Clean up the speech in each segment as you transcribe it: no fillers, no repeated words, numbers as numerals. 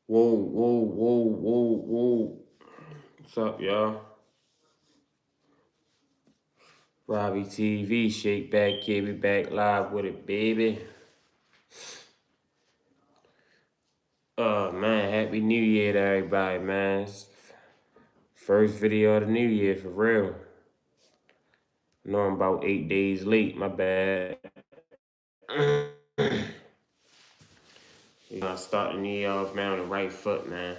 Whoa, whoa, whoa, whoa, whoa. What's up, y'all? Robbie TV, Shake Back, Kid, we back live with it, baby. Man, Happy New Year to everybody, man. First video of the new year, for real. I know I'm about 8 days late, my bad. You know, I start the new year off, man, on the right foot, man.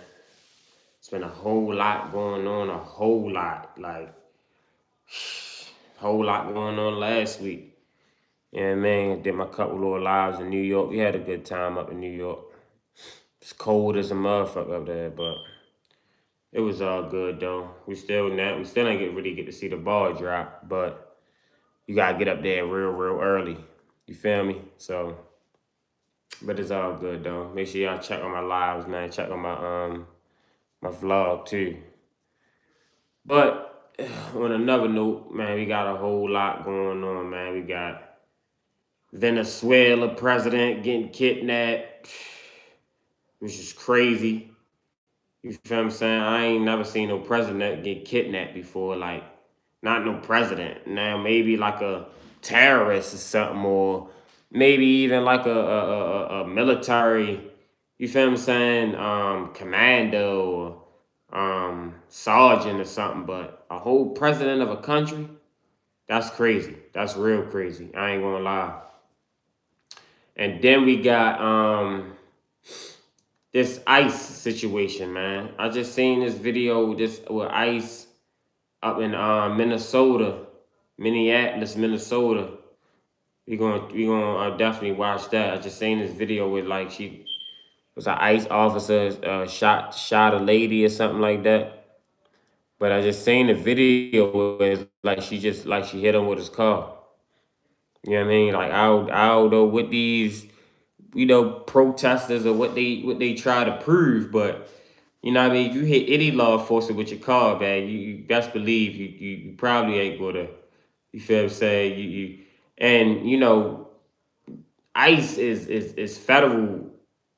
It's been a whole lot going on, a whole lot. Like, whole lot going on last week. Yeah, man, did my couple little lives in New York. We had a good time up in New York. It's cold as a motherfucker up there, but it was all good though. We still ain't really get to see the ball drop, but you gotta get up there real early. You feel me? So, but it's all good though. Make sure y'all check on my lives, man. Check on my vlog too. But on another note, man, we got a whole lot going on, man. We got Venezuela president getting kidnapped, which is crazy. You feel what I'm saying? I ain't never seen no president get kidnapped before. Like, not no president. Now, maybe like a terrorist or something, or maybe even like a military, you feel what I'm saying? Commando or sergeant or something. But a whole president of a country, that's crazy. That's real crazy. I ain't gonna lie. And then we got this ICE situation, man. I just seen this video with ICE up in Minnesota, Minneapolis, Minnesota. We gonna definitely watch that. I just seen this video with like she was an ICE officer shot a lady or something like that. But I just seen the video where like she hit him with his car. You know what I mean? Like I don't know what these protesters or what they try to prove, but you know what I mean, if you hit any law enforcement with your car, man, you best believe you probably ain't gonna, you feel what I'm saying? And ICE is federal,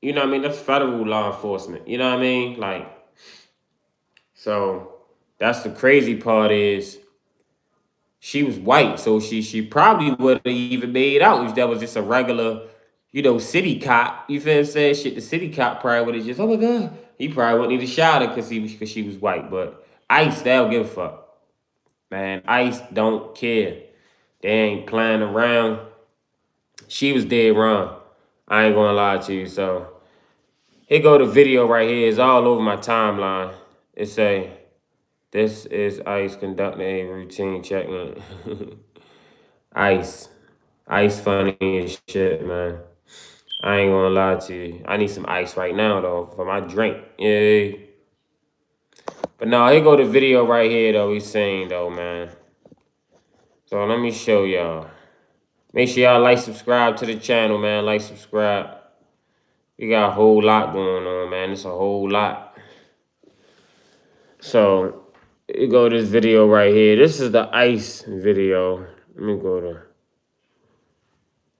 you know what I mean? That's federal law enforcement. You know what I mean? Like, so that's the crazy part is she was white, so she probably would have even made out if that was just a regular, city cop. You feel what I'm saying? Shit, the city cop probably would have just, oh my god, he probably wouldn't even shot her because she was white. But ICE, they don't give a fuck, man. ICE don't care. They ain't playing around. She was dead wrong. I ain't gonna lie to you. So here go the video right here. It's all over my timeline. It say, this is ICE conducting a routine check-in. Ice. Ice funny as shit, man. I ain't gonna lie to you. I need some ice right now, though, for my drink. Yeah. But no, here go the video right here, though, he's saying, though, man. So let me show y'all. Make sure y'all like, subscribe to the channel, man. Like, subscribe. We got a whole lot going on, man. It's a whole lot. So, here go this video right here. This is the ice video. Let me go to...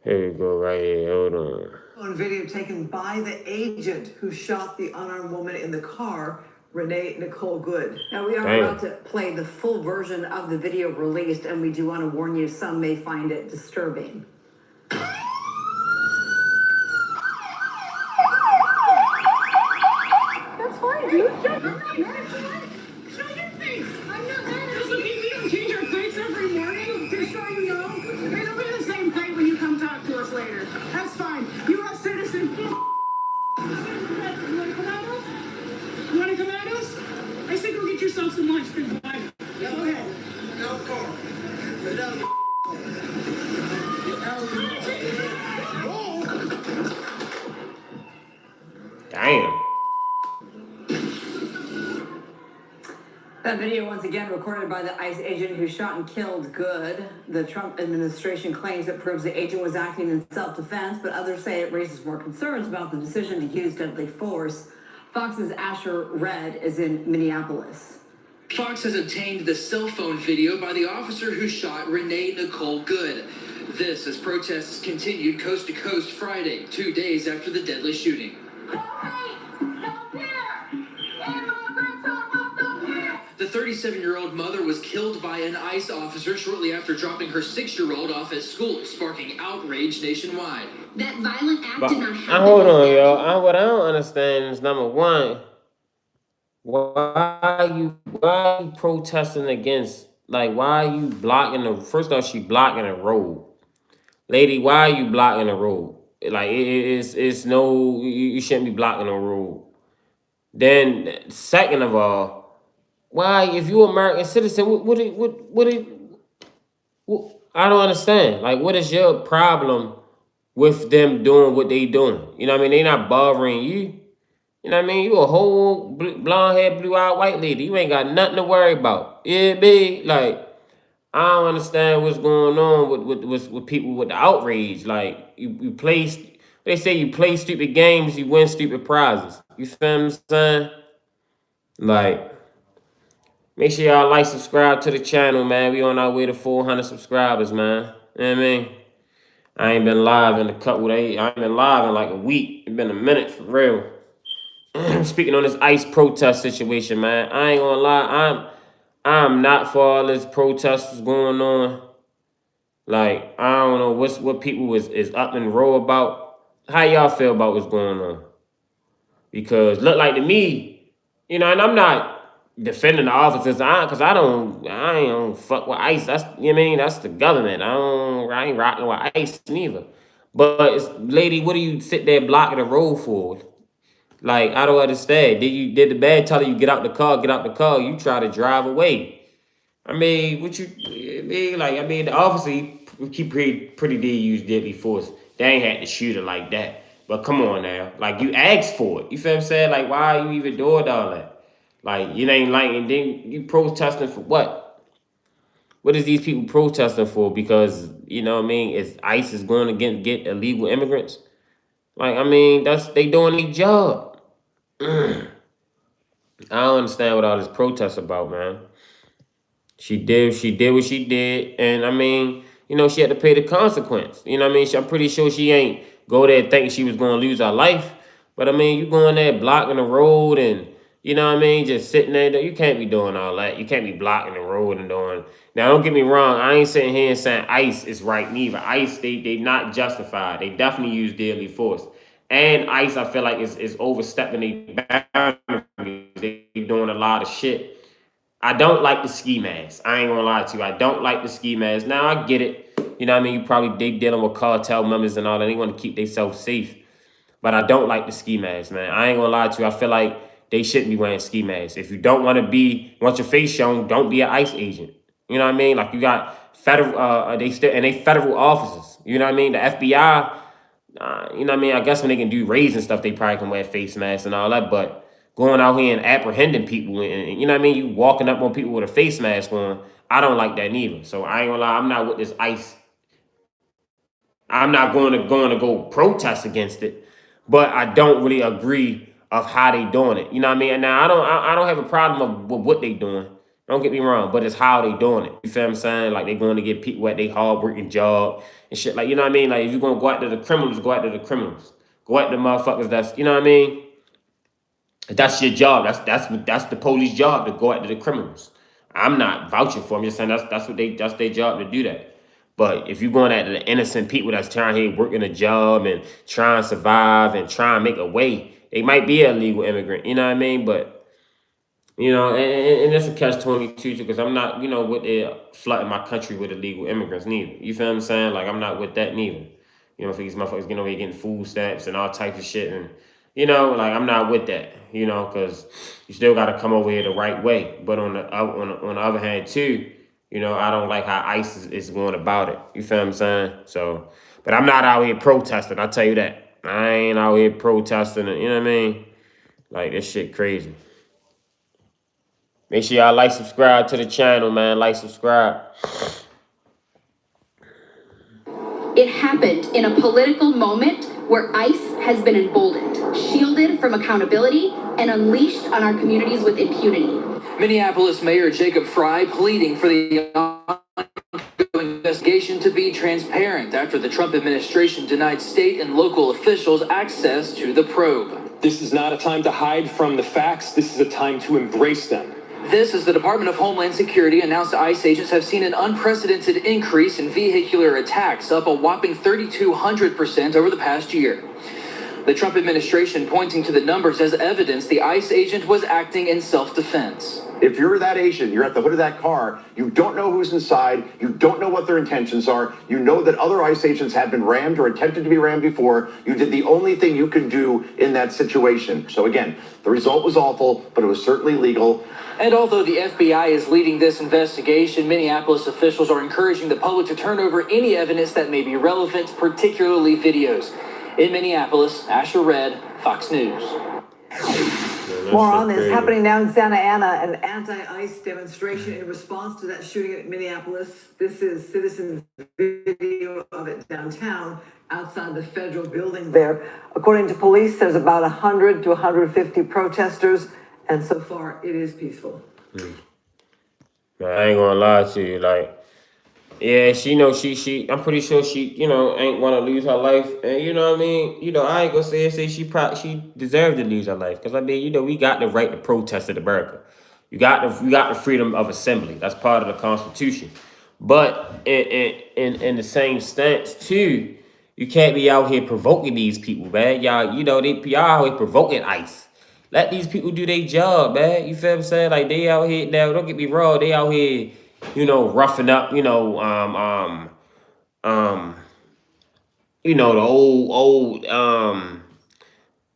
Here we go, right here. Hold on. On video taken by the agent who shot the unarmed woman in the car, Renee Nicole Good. Now, we are about to play the full version of the video released, and we do want to warn you, some may find it disturbing. That's fine, dude. I'm not mad. Show your face. I'm not mad. Doesn't mean we don't change our plates every morning. Just so you know. It'll be the same plate when you come talk to us later. That's fine. U.S. citizen. You want to come at us? You want to come at us? I said go get yourself some lunch. Goodbye. Okay. No car. Get out of the Damn. That video, once again, recorded by the ICE agent who shot and killed Good. The Trump administration claims it proves the agent was acting in self-defense, but others say it raises more concerns about the decision to use deadly force. Fox's Asher Red is in Minneapolis. Fox has obtained the cell phone video by the officer who shot Renee Nicole Good. This as protests continued coast to coast Friday, 2 days after the deadly shooting. Help me! Help me! 37-year-old mother was killed by an ICE officer shortly after dropping her 6-year-old off at school, sparking outrage nationwide. That violent act But did not happen. hold on, yo. What I don't understand is number one, why you protesting against, like, why are you blocking the, first off, she blocking the road. Lady, why are you blocking the road? Like, it's no, you shouldn't be blocking the road. Then second of all, why, if you're American citizen, I don't understand. Like, what is your problem with them doing what they doing? You know what I mean? They not bothering you. You know what I mean? You a whole blonde haired, blue eyed white lady. You ain't got nothing to worry about. Yeah, be like, I don't understand what's going on with people with the outrage. Like, you play, they say you play stupid games, you win stupid prizes. You feel what I'm saying? Like, make sure y'all like, subscribe to the channel, man. We on our way to 400 subscribers, man. You know what I mean? I ain't been live in a couple days. I ain't been live in like a week. It's been a minute for real. Speaking on this ICE protest situation, man. I ain't gonna lie. I'm not for all this protesters going on. Like, I don't know what people is up and row about. How y'all feel about what's going on? Because look like to me, you know, and I'm not defending the officers, because I ain't don't fuck with ICE. That's, you know what I mean, that's the government. I ain't rocking with ICE neither. But it's, lady, what do you sit there blocking the road for? Like, I don't understand. Did the bad tell you get out the car, you try to drive away. I mean, what you I mean, like, I mean, the officer he pretty did use deadly force. They ain't had to shoot her like that. But come on now. Like, you asked for it. You feel what I'm saying? Like, why are you even doing all that? Like, you ain't like, and then you protesting for what? What is these people protesting for? Because, you know what I mean, it's ICE is going to get illegal immigrants. Like, I mean, they doing their job. I don't understand what all this protest about, man. She did what she did, and I mean, you know, she had to pay the consequence. You know what I mean? I'm pretty sure she ain't go there thinking she was gonna lose her life. But I mean, you going there blocking the road and, you know what I mean, just sitting there. You can't be doing all that. You can't be blocking the road and doing. Now, don't get me wrong. I ain't sitting here and saying ICE is right neither. ICE, they not justified. They definitely use deadly force. And ICE, I feel like is overstepping their boundaries. They doing a lot of shit. I don't like the ski mask. I ain't gonna lie to you. I don't like the ski mask. Now, I get it. You know what I mean? You probably they dealing with cartel members and all that. They want to keep themselves safe. But I don't like the ski mask, man. I ain't gonna lie to you. I feel like they shouldn't be wearing ski masks. If you don't want your face shown, don't be an ICE agent. You know what I mean? Like, you got federal, they federal officers. You know what I mean? The FBI, you know what I mean? I guess when they can do raids and stuff, they probably can wear face masks and all that. But going out here and apprehending people, and you know what I mean? You walking up on people with a face mask on, I don't like that neither. So I ain't gonna lie, I'm not with this ICE. I'm not going to go protest against it, but I don't really agree of how they doing it. You know what I mean? And now I don't have a problem with what they doing. Don't get me wrong, but it's how they doing it. You feel what I'm saying? Like, they going to get people at their hard working job and shit. Like, you know what I mean? Like, if you're gonna go after the criminals, go after the criminals. Go after the motherfuckers that's, you know what I mean? That's your job. That's the police job, to go after the criminals. I'm not vouching for them. I'm just saying that's their job to do that. But if you're going after the innocent people that's trying here working a job and trying to survive and trying to make a way, they might be an illegal immigrant. You know what I mean? But you know, and it's a catch-22 because I'm not, you know, with it flooding my country with illegal immigrants neither. You feel what I'm saying? Like, I'm not with that neither. You know, for these motherfuckers getting away getting food stamps and all types of shit, and you know, like, I'm not with that. You know, because you still got to come over here the right way. But on the other hand too, you know, I don't like how ICE is going about it. You feel what I'm saying? So, but I'm not out here protesting. I'll tell you that. I ain't out here protesting. You know what I mean? Like, this shit crazy. Make sure y'all like, subscribe to the channel, man. Like, subscribe. It happened in a political moment where ICE has been emboldened, shielded from accountability, and unleashed on our communities with impunity. Minneapolis Mayor Jacob Fry pleading for the ongoing investigation to be transparent after the Trump administration denied state and local officials access to the probe. This is not a time to hide from the facts. This is a time to embrace them. This as the Department of Homeland Security announced ICE agents have seen an unprecedented increase in vehicular attacks, up a whopping 3,200% over the past year. The Trump administration pointing to the numbers as evidence the ICE agent was acting in self-defense. If you're that Asian, you're at the hood of that car, you don't know who's inside, you don't know what their intentions are, you know that other ICE agents have been rammed or attempted to be rammed before, you did the only thing you could do in that situation. So again, the result was awful, but it was certainly legal. And although the FBI is leading this investigation, Minneapolis officials are encouraging the public to turn over any evidence that may be relevant, particularly videos. In Minneapolis, Asher Red, Fox News. More on this happening now in Santa Ana, an anti-ICE demonstration in response to that shooting at Minneapolis. This is citizen video of it downtown outside the federal building there. According to police, there's about 100 to 150 protesters, and so far it is peaceful. I ain't gonna lie to you, like, yeah, she know I'm pretty sure she, ain't wanna lose her life. And you know what I mean? I ain't gonna say she deserved to lose her life. Cause I mean, we got the right to protest in America. You got the freedom of assembly. That's part of the Constitution. But in the same stance too, you can't be out here provoking these people, man. Y'all out here provoking ICE. Let these people do their job, man. You feel what I'm saying? Like, they out here now, don't get me wrong, they out here, roughing up, the old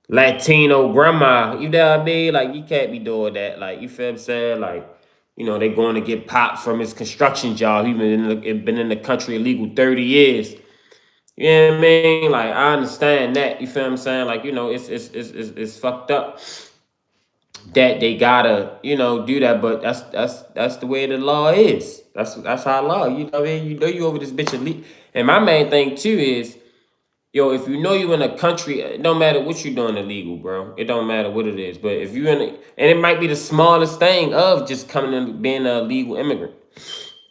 Latino grandma, you know what I mean? Like, you can't be doing that. Like, you feel what I'm saying? Like, they going to get popped from his construction job. He been in the country illegal 30 years. You know what I mean? Like, I understand that. You feel what I'm saying? Like, it's fucked up that they gotta, do that, but that's the way the law is. That's how law. You know what I mean? You over this bitch elite. And my main thing too is, if you know you in a country, it don't matter what you doing illegal, bro. It don't matter what it is. But if you and it might be the smallest thing of just coming in being a legal immigrant,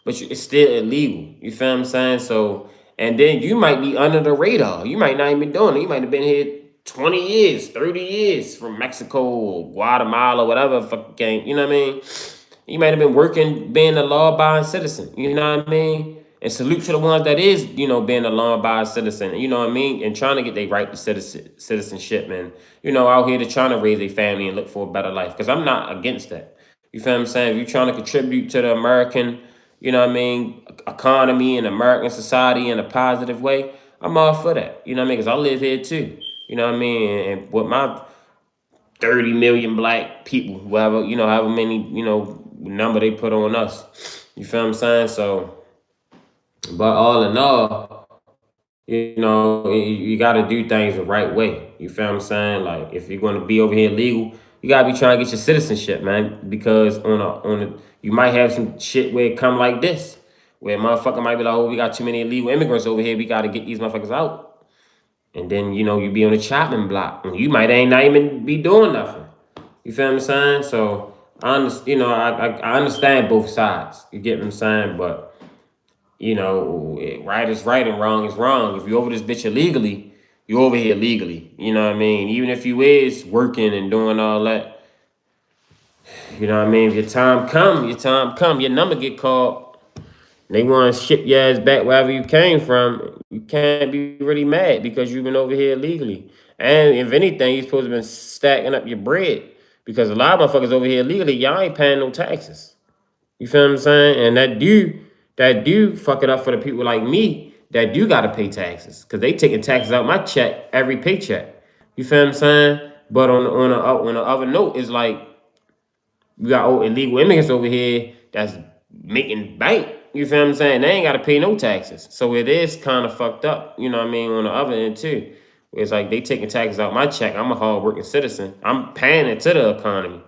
but it's still illegal. You feel what I'm saying? So, and then you might be under the radar. You might not even be doing it. You might have been here 20 years, 30 years from Mexico or Guatemala, whatever fucking game, you know what I mean? You might have been working, being a law-abiding citizen, you know what I mean? And salute to the ones that is, being a law-abiding citizen, you know what I mean? And trying to get their right to citizenship, man. Out here to trying to raise a family and look for a better life. Because I'm not against that. You feel what I'm saying? If you're trying to contribute to the American, economy and American society in a positive way, I'm all for that. You know what I mean? Because I live here too. You know what I mean? And with my 30 million black people, whatever, however many, number they put on us. You feel what I'm saying? So, but all in all, you got to do things the right way. You feel what I'm saying? Like, if you're going to be over here legal, you got to be trying to get your citizenship, man. Because you might have some shit where it come like this, where motherfucker might be like, oh, we got too many illegal immigrants over here. We got to get these motherfuckers out. And then, you be on the chopping block. And you might ain't not even be doing nothing. You feel what I'm saying? So, I understand both sides. You get what I'm saying? But, right is right and wrong is wrong. If you over this bitch illegally, you over here legally. You know what I mean? Even if you is working and doing all that. You know what I mean? If your time come. Your number get called. They want to ship your ass back wherever you came from. You can't be really mad because you've been over here illegally. And if anything, you're supposed to been stacking up your bread. Because a lot of motherfuckers over here illegally, y'all ain't paying no taxes. You feel what I'm saying? And that do fuck it up for the people like me that do gotta pay taxes. Because they taking taxes out my check every paycheck. You feel what I'm saying? But on the other note, it's like we got illegal immigrants over here that's making bank. You feel what I'm saying? They ain't got to pay no taxes. So it is kind of fucked up, you know what I mean, on the other end too. It's like they taking taxes out my check. I'm a hard-working citizen. I'm paying it to the economy.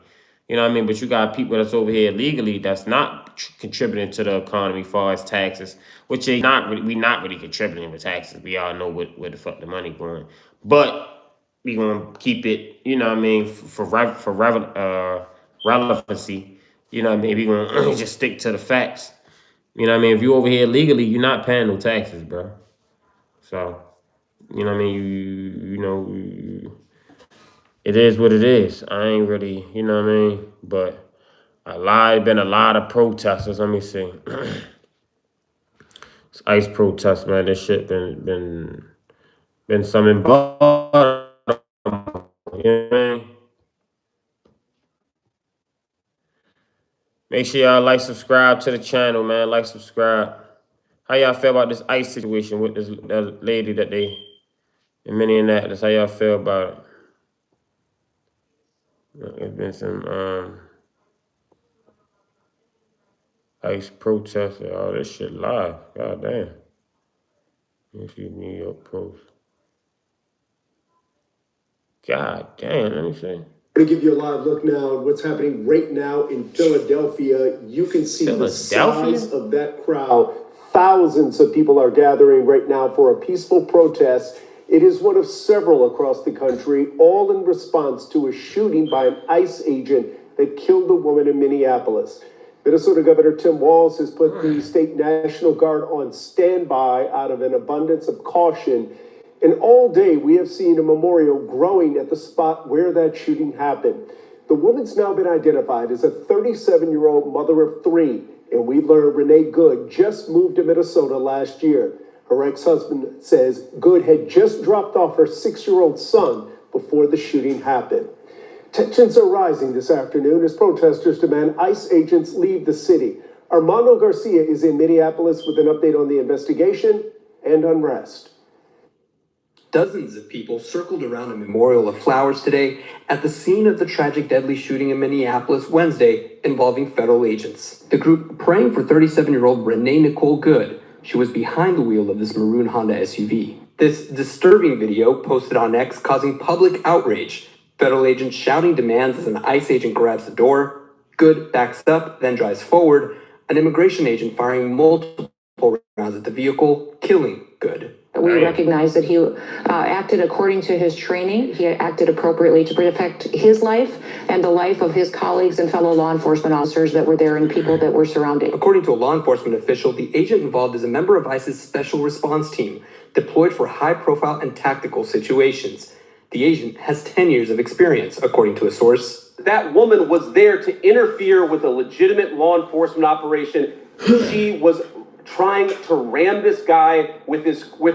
You know what I mean? But you got people that's over here legally that's not contributing to the economy as far as taxes, which we not really contributing to taxes. We all know where the fuck the money going. But we going to keep it, you know what I mean, for relevancy. You know what I mean? We going to just stick to the facts. You know what I mean? If you over here legally, you're not paying no taxes, bro. So, you know what I mean? It is what it is. I ain't really, you know what I mean? But Been a lot of protesters. Let me see. It's ICE protests, man. This shit been some involved. You know what I mean? Make sure y'all like, subscribe to the channel, man. Like, subscribe. How y'all feel about this ICE situation with this lady that they in Minneapolis? How y'all feel about it? There's been some ICE protests and all this shit live. God damn. Let me see New York Post. God damn, let me see. I'm going to give you a live look now at what's happening right now in Philadelphia. You can see the size of that crowd. Thousands of people are gathering right now for a peaceful protest. It is one of several across the country, all in response to a shooting by an ICE agent that killed a woman in Minneapolis. Minnesota Governor Tim Walz has put the state National Guard on standby out of an abundance of caution. And all day, we have seen a memorial growing at the spot where that shooting happened. The woman's now been identified as a 37-year-old mother of three, and we learned Renee Good just moved to Minnesota last year. Her ex-husband says Good had just dropped off her 6-year-old son before the shooting happened. Tensions are rising this afternoon as protesters demand ICE agents leave the city. Armando Garcia is in Minneapolis with an update on the investigation and unrest. Dozens of people circled around a memorial of flowers today at the scene of the tragic deadly shooting in Minneapolis Wednesday involving federal agents. The group praying for 37-year-old Renee Nicole Good. She was behind the wheel of this maroon Honda SUV. This disturbing video posted on X causing public outrage. Federal agents shouting demands as an ICE agent grabs the door. Good backs up, then drives forward. An immigration agent firing multiple rounds at the vehicle, killing Good. We recognize that he acted according to his training. He acted appropriately to protect his life and the life of his colleagues and fellow law enforcement officers that were there and people that were surrounding. According to a law enforcement official, the agent involved is a member of ICE's special response team, deployed for high-profile and tactical situations. The agent has 10 years of experience, according to a source. That woman was there to interfere with a legitimate law enforcement operation. She was trying to ram this guy with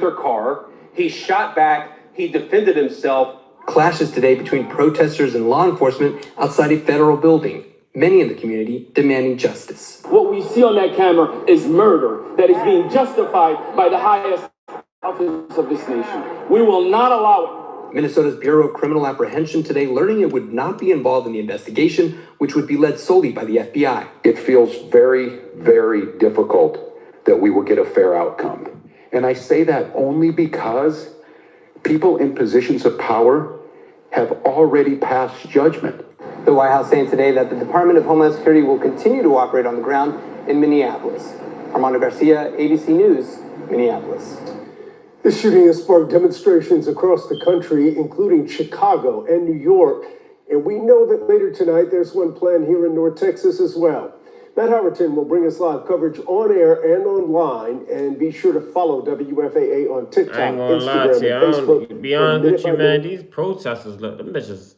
her car. He shot back. He defended himself. Clashes today between protesters and law enforcement outside a federal building. Many in the community demanding justice. What we see on that camera is murder that is being justified by the highest office of this nation. We will not allow it. Minnesota's Bureau of Criminal Apprehension today learning it would not be involved in the investigation, which would be led solely by the FBI. It feels very, very difficult that we will get a fair outcome. And I say that only because people in positions of power have already passed judgment. The White House saying today that the Department of Homeland Security will continue to operate on the ground in Minneapolis. Armando Garcia, ABC News, Minneapolis. This shooting has sparked demonstrations across the country, including Chicago and New York. And we know that later tonight, there's one planned here in North Texas as well. Matt Howerton will bring us live coverage on air and online. And be sure to follow WFAA on TikTok, Instagram, and Facebook. To be honest with you, man, these protesters, look, them bitches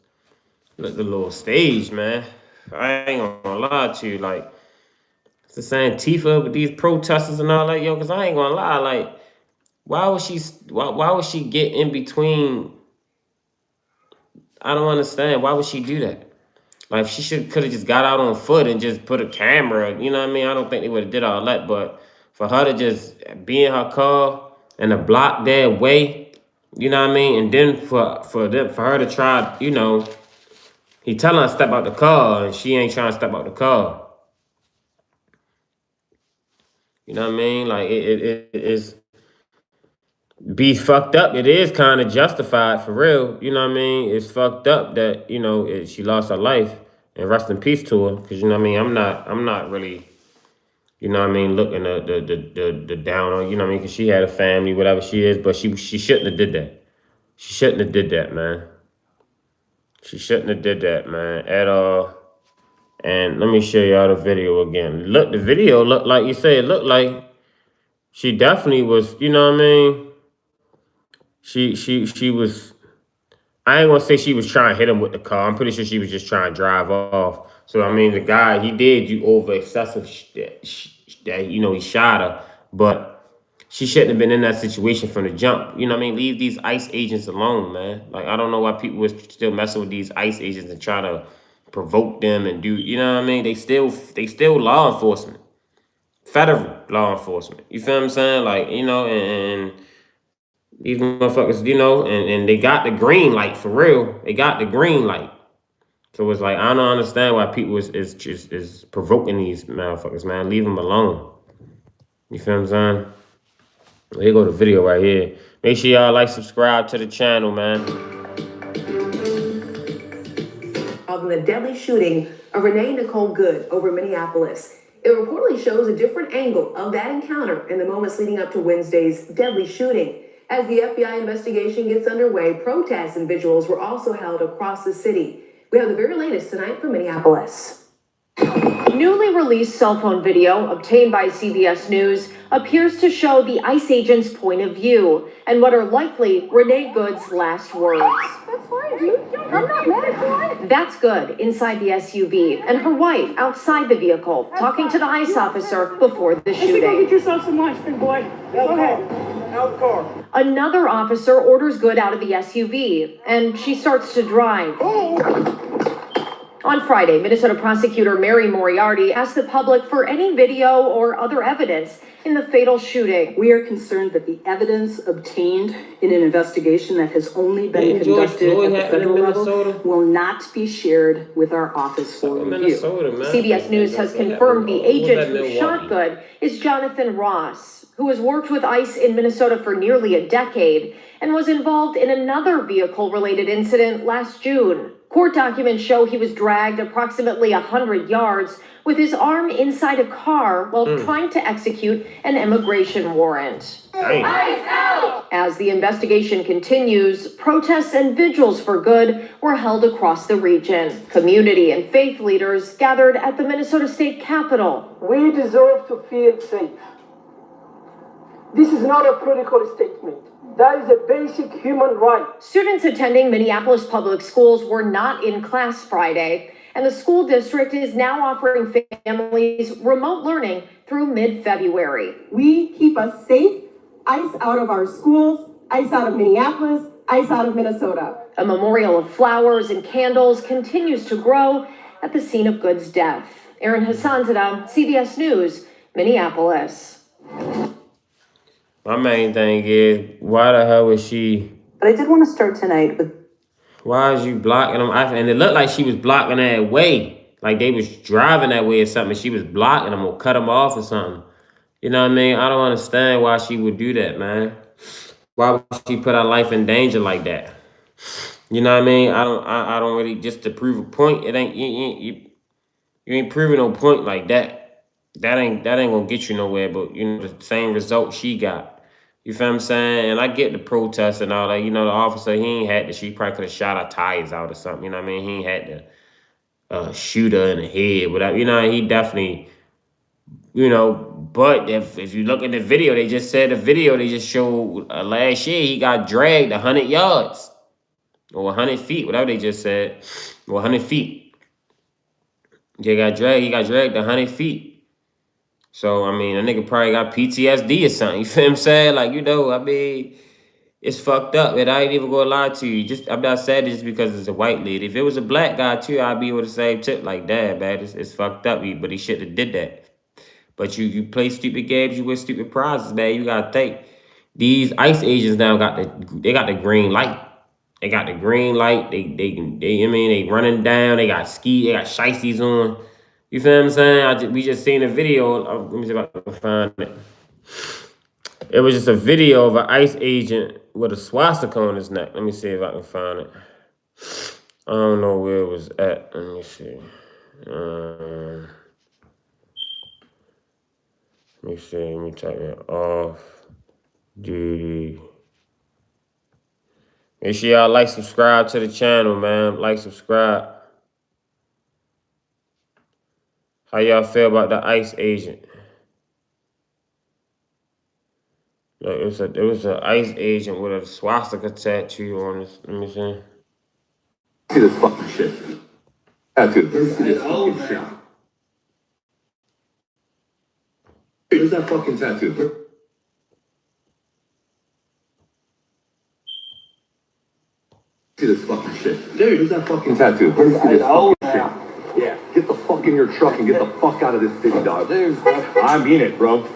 look the little stage, man. I ain't gonna lie to you. Like, it's the same Antifa with these protesters and all that, yo, because I ain't gonna lie, like, why would she get in between? I don't understand. Why would she do that? Like, she could have just got out on foot and just put a camera. You know what I mean? I don't think they would have did all that. But for her to just be in her car and to block their way, you know what I mean? And then for her to try, you know, he telling her to step out the car and she ain't trying to step out the car. You know what I mean? Like, it is be fucked up. It is kind of justified for real. You know what I mean? It's fucked up that, you know, she lost her life, and rest in peace to her. Because, you know what I mean? I'm not really, you know what I mean, looking the down on, you know what I mean? Because she had a family, whatever she is, but she shouldn't have did that. She shouldn't have did that, man. She shouldn't have did that, man, at all. And let me show y'all the video again. Look, the video looked like, you say, it looked like she definitely was, you know what I mean? She was I ain't gonna say she was trying to hit him with the car. I'm pretty sure she was just trying to drive off. So I mean, the guy, he did do over excessive. You know, he shot her, but she shouldn't have been in that situation from the jump. You know what I mean? Leave these ICE agents alone, man. Like, I don't know why people was still messing with these ICE agents and try to provoke them and do. You know what I mean? They still law enforcement, federal law enforcement. You feel what I'm saying? Like, you know, and these motherfuckers, you know, and they got the green light for real. They got the green light. So it's like, I don't understand why people is provoking these motherfuckers, man. Leave them alone. You feel what I'm saying? Here go the video right here. Make sure y'all like, subscribe to the channel, man. Of the deadly shooting of Renee Nicole Good over Minneapolis. It reportedly shows a different angle of that encounter in the moments leading up to Wednesday's deadly shooting. As the FBI investigation gets underway, protests and vigils were also held across the city. We have the very latest tonight from Minneapolis. Newly released cell phone video obtained by CBS News appears to show the ICE agent's point of view and what are likely Renee Good's last words. That's fine, dude. I'm not mad at you. That's Good inside the SUV and her wife outside the vehicle talking to the ICE officer before the shooting. Go get yourself some lunch, big boy. Go ahead. Out car. Another officer orders Good out of the SUV and she starts to drive. On Friday, Minnesota prosecutor Mary Moriarty asked the public for any video or other evidence in the fatal shooting. We are concerned that the evidence obtained in an investigation that has only been conducted at the federal level will not be shared with our office for review. CBS News has confirmed the agent who shot Good is Jonathan Ross, who has worked with ICE in Minnesota for nearly a decade and was involved in another vehicle-related incident last June. Court documents show he was dragged approximately 100 yards with his arm inside a car while trying to execute an immigration warrant. As the investigation continues, protests and vigils for Good were held across the region. Community and faith leaders gathered at the Minnesota State Capitol. We deserve to feel safe. This is not a political statement. That is a basic human right. Students attending Minneapolis public schools were not in class Friday, and the school district is now offering families remote learning through mid-February. We keep us safe, ICE out of our schools, ICE out of Minneapolis, ICE out of Minnesota. A memorial of flowers and candles continues to grow at the scene of Good's death. Erin Hassanzadeh, CBS News, Minneapolis. My main thing is, why the hell was she... But I did want to start tonight with... Why is you blocking them? And it looked like she was blocking that way. Like they was driving that way or something. She was blocking them or cut them off or something. You know what I mean? I don't understand why she would do that, man. Why would she put her life in danger like that? You know what I mean? I don't really, just to prove a point, it ain't, you ain't proving no point like that. That ain't gonna get you nowhere, but you know, the same result she got. You feel what I'm saying? And I get the protest and all that. You know, the officer, he ain't had to, she probably could have shot her tires out or something. You know what I mean? He ain't had to shoot her in the head. Whatever. You know, he definitely, you know, but if you look at the video, they just said the video, they just showed last year, he got dragged 100 yards or 100 feet, whatever they just said, or 100 feet. He got dragged 100 feet. So, I mean, a nigga probably got PTSD or something. You feel what I'm saying? Like, you know, I mean, it's fucked up. And I ain't even gonna lie to you. I'm not saying it just because it's a white lady. If it was a black guy, too, I'd be with the same tip. Like, damn, man, it's fucked up. But he shouldn't have did that. But you play stupid games, you win stupid prizes, man. You gotta think. These ICE agents now got the green light. They got the green light. They running down. They got shiesties on. You feel what I'm saying? We just seen a video. Let me see if I can find it. It was just a video of an ICE agent with a swastika on his neck. Let me see if I can find it. I don't know where it was at. Let me see. Let me type it off duty. Make sure y'all like, subscribe to the channel, man. Like, subscribe. How y'all feel about the ICE agent? Look, it was an ICE agent with a swastika tattoo on his. Let me see. See this fucking shit. Tattoo. See this fucking shit. Where's that fucking tattoo? See this fucking shit. Dude, where's that fucking tattoo? See this fucking shit. Yeah, get the fuck in your truck and get the fuck out of this city, dog. Dude, I mean it, bro.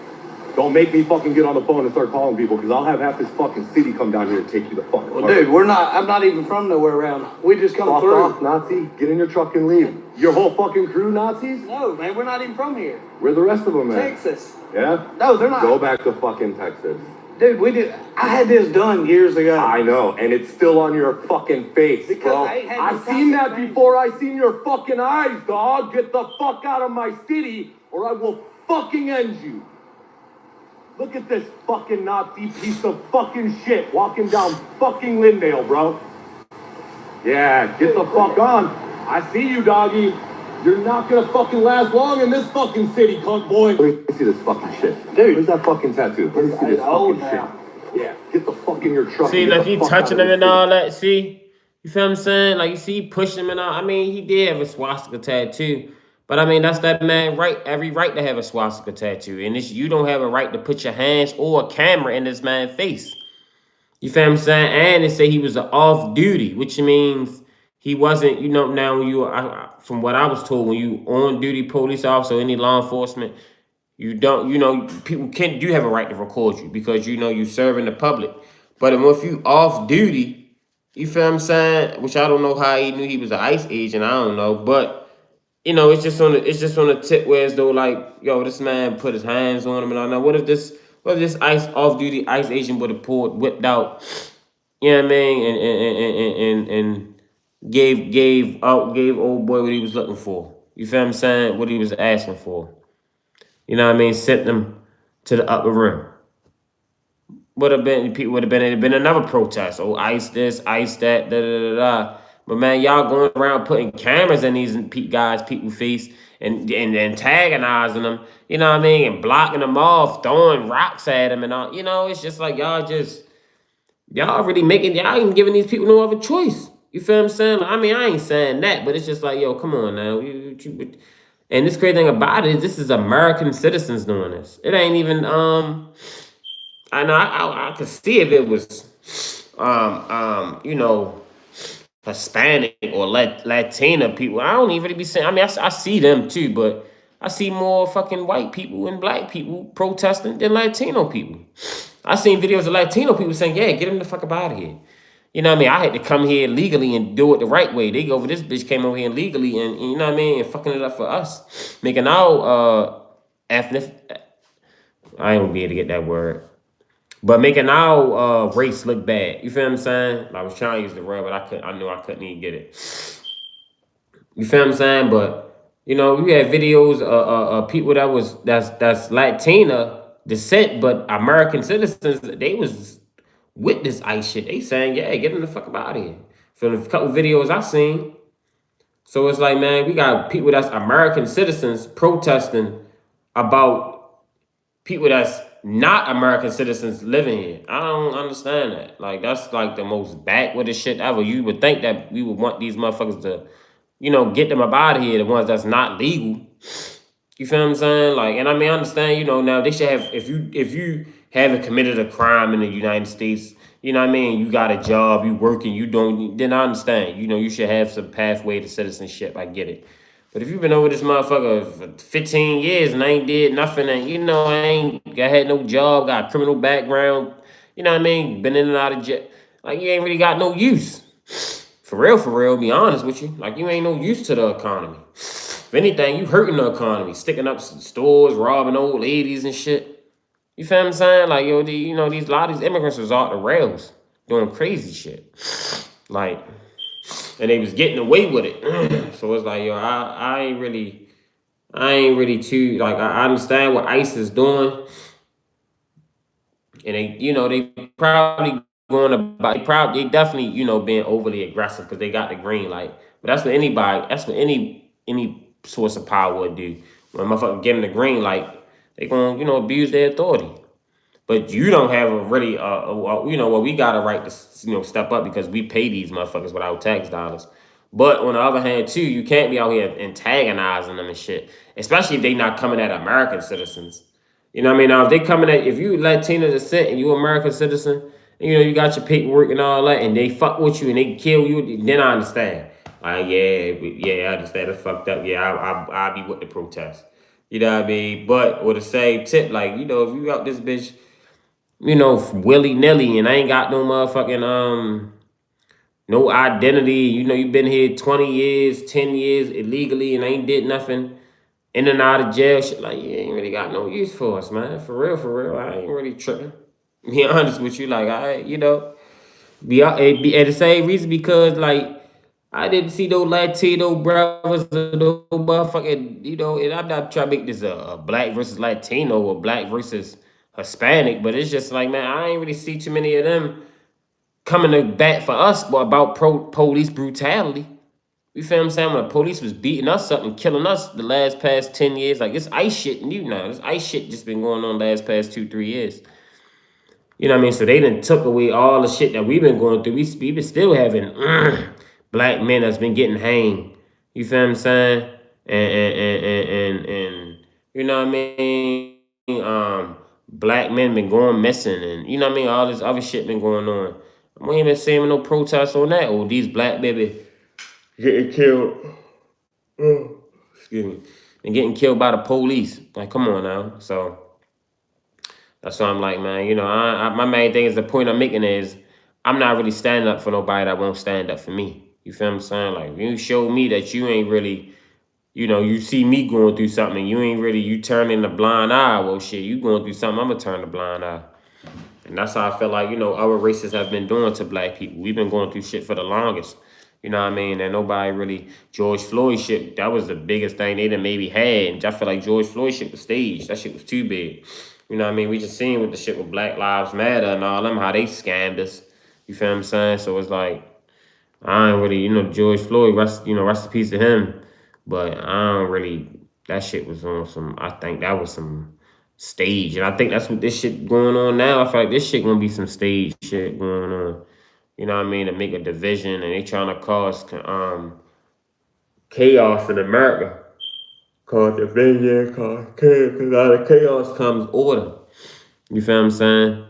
Don't make me fucking get on the phone and start calling people, because I'll have half this fucking city come down here and take you the fuck. Well, dude, I'm not even from nowhere around. We just come Fuck through. off, Nazi. Get in your truck and leave. Your whole fucking crew, Nazis? No, man, we're not even from here. Where the rest of them at? Texas. Yeah? No, they're not. Go back to fucking Texas. Dude, I had this done years ago. I know, and it's still on your fucking face, Because bro. I ain't had no I've seen that contact before. I seen your fucking eyes, dog. Get the fuck out of my city, or I will fucking end you. Look at this fucking Nazi piece of fucking shit walking down fucking Lindale, bro. Yeah, get the fuck on. I see you, doggy. You're not gonna fucking last long in this fucking city, cunt boy. Let me see this fucking shit. Dude, where's that fucking tattoo? Let me see this fucking shit. Yeah, get the fuck in your truck. See, like he touching him and all that. See, you feel what I'm saying? Like you see, pushing him and all. I mean, he did have a swastika tattoo, but I mean, that's that man every right to have a swastika tattoo, and you don't have a right to put your hands or a camera in this man's face. You feel what I'm saying? And they say he was off duty, which means he wasn't. You know, now when you, from what I was told, when you on duty police officer or any law enforcement, you don't, you know, people do have a right to record you because, you know, you serving the public. But if you off duty, you feel what I'm saying? Which I don't know how he knew he was an ICE agent. I don't know. But, you know, it's just on the tip where as though like, yo, this man put his hands on him and all that. What if this ICE off-duty ICE agent would have whipped out, you know what I mean? And gave old boy what he was looking for. You feel what I'm saying? What he was asking for. You know what I mean? Sent them to the upper rim. It'd been another protest. Oh, ICE this, ICE that, da da da da. But man, y'all going around putting cameras in these people's face and antagonizing them. You know what I mean? And blocking them off, throwing rocks at them and all. You know, it's just like y'all ain't giving these people no other choice. You feel what I'm saying? I mean, I ain't saying that, but it's just like, yo, come on now. And this crazy thing about it is this is American citizens doing this. It ain't even I know I could see if it was you know, Hispanic or Latina people. I don't even really be saying, I mean, I see them too, but I see more fucking white people and black people protesting than Latino people. I seen videos of Latino people saying, yeah, get them the fuck up out of here. You know what I mean? I had to come here legally and do it the right way. This bitch came over here illegally and you know what I mean? And fucking it up for us. Making our ethnic, I ain't gonna be able to get that word. But making our race look bad. You feel what I'm saying? I was trying to use the word, but I knew I couldn't even get it. You feel what I'm saying? But you know, we had videos of people that's Latina descent, but American citizens, they was with this ICE shit. They saying, yeah, get them the fuck up out of here. From a couple videos I seen. So it's like, man, we got people that's American citizens protesting about people that's not American citizens living here. I don't understand that. Like, that's like the most backward shit ever. You would think that we would want these motherfuckers to, you know, get them up out of here, the ones that's not legal. You feel what I'm saying? Like, and I mean, I understand, you know, now they should have, if you haven't committed a crime in the United States, you know what I mean, you got a job, you working, you don't, then I understand. You know, you should have some pathway to citizenship. I get it. But if you've been over this motherfucker for 15 years and I ain't did nothing, and you know, I had no job, got a criminal background, you know what I mean, been in and out of jail, like, you ain't really got no use. For real, be honest with you. Like, you ain't no use to the economy. If anything, you hurting the economy, sticking up stores, robbing old ladies and shit. You feel what I'm saying? Like, yo, a lot of these immigrants was off the rails doing crazy shit. Like, and they was getting away with it. So it's like, yo, I ain't really too, like, I understand what ICE is doing. And they probably going about, they definitely, being overly aggressive because they got the green light. But that's what any source of power would do. When motherfucker give them the green light, they gonna, abuse their authority. But you don't have a really, we got a right to, step up because we pay these motherfuckers with our tax dollars. But on the other hand, too, you can't be out here antagonizing them and shit, especially if they not coming at American citizens. You know what I mean? Now, if they coming at, if you Latino descent and you American citizen, and, you know, you got your paperwork and all that, and they fuck with you and they kill you, then I understand. Like, yeah, I understand. It's fucked up. Yeah, I'll be with the protest. You know what I mean? But with the same tip, like, you know, if you out this bitch, you know, willy nilly, and I ain't got no motherfucking no identity. You know, you've been here 20 years, 10 years illegally, and ain't did nothing. In and out of jail, shit. Like, you ain't really got no use for us, man. For real. I ain't really tripping. Be honest with you, like, you know, be at the same reason because, like, I didn't see no Latino brothers or no motherfucking, you know, and I'm not trying to make this a black versus Latino or black versus Hispanic, but it's just like, man, I ain't really see too many of them coming to bat for us about police brutality. You feel what I'm saying? When the police was beating us up and killing us the past 10 years, like, this ICE shit new now. This ICE shit just been going on last past 2-3 years. You know what I mean? So they done took away all the shit that we've been going through. We been still having black men that's been getting hanged. You feel what I'm saying? And you know what I mean? Black men been going missing, and you know what I mean? All this other shit been going on. We ain't been seeing no protests on that. Oh, these black baby getting killed. Excuse me. And getting killed by the police. Like, come on now. So that's why I'm like, man, you know, my main thing is the point I'm making is I'm not really standing up for nobody that won't stand up for me. You feel what I'm saying? Like, you show me that you ain't really, you know, you see me going through something, you ain't really, you turning the blind eye. Well, shit, you going through something, I'm going to turn the blind eye. And that's how I feel like, you know, our racists have been doing to black people. We've been going through shit for the longest. You know what I mean? And nobody really, George Floyd shit, that was the biggest thing they done maybe had. And I feel like George Floyd shit was staged. That shit was too big. You know what I mean? We just seen with the shit with Black Lives Matter and all them, how they scammed us. You feel what I'm saying? So it's like, I ain't really, you know, George Floyd, rest in peace to him. But I don't really, that shit was on some, I think that was some stage. And I think that's what this shit going on now. I feel like this shit gonna be some stage shit going on. You know what I mean? To make a division, and they trying to cause chaos in America. Cause division, cause chaos. Cause out of chaos comes order. You feel what I'm saying?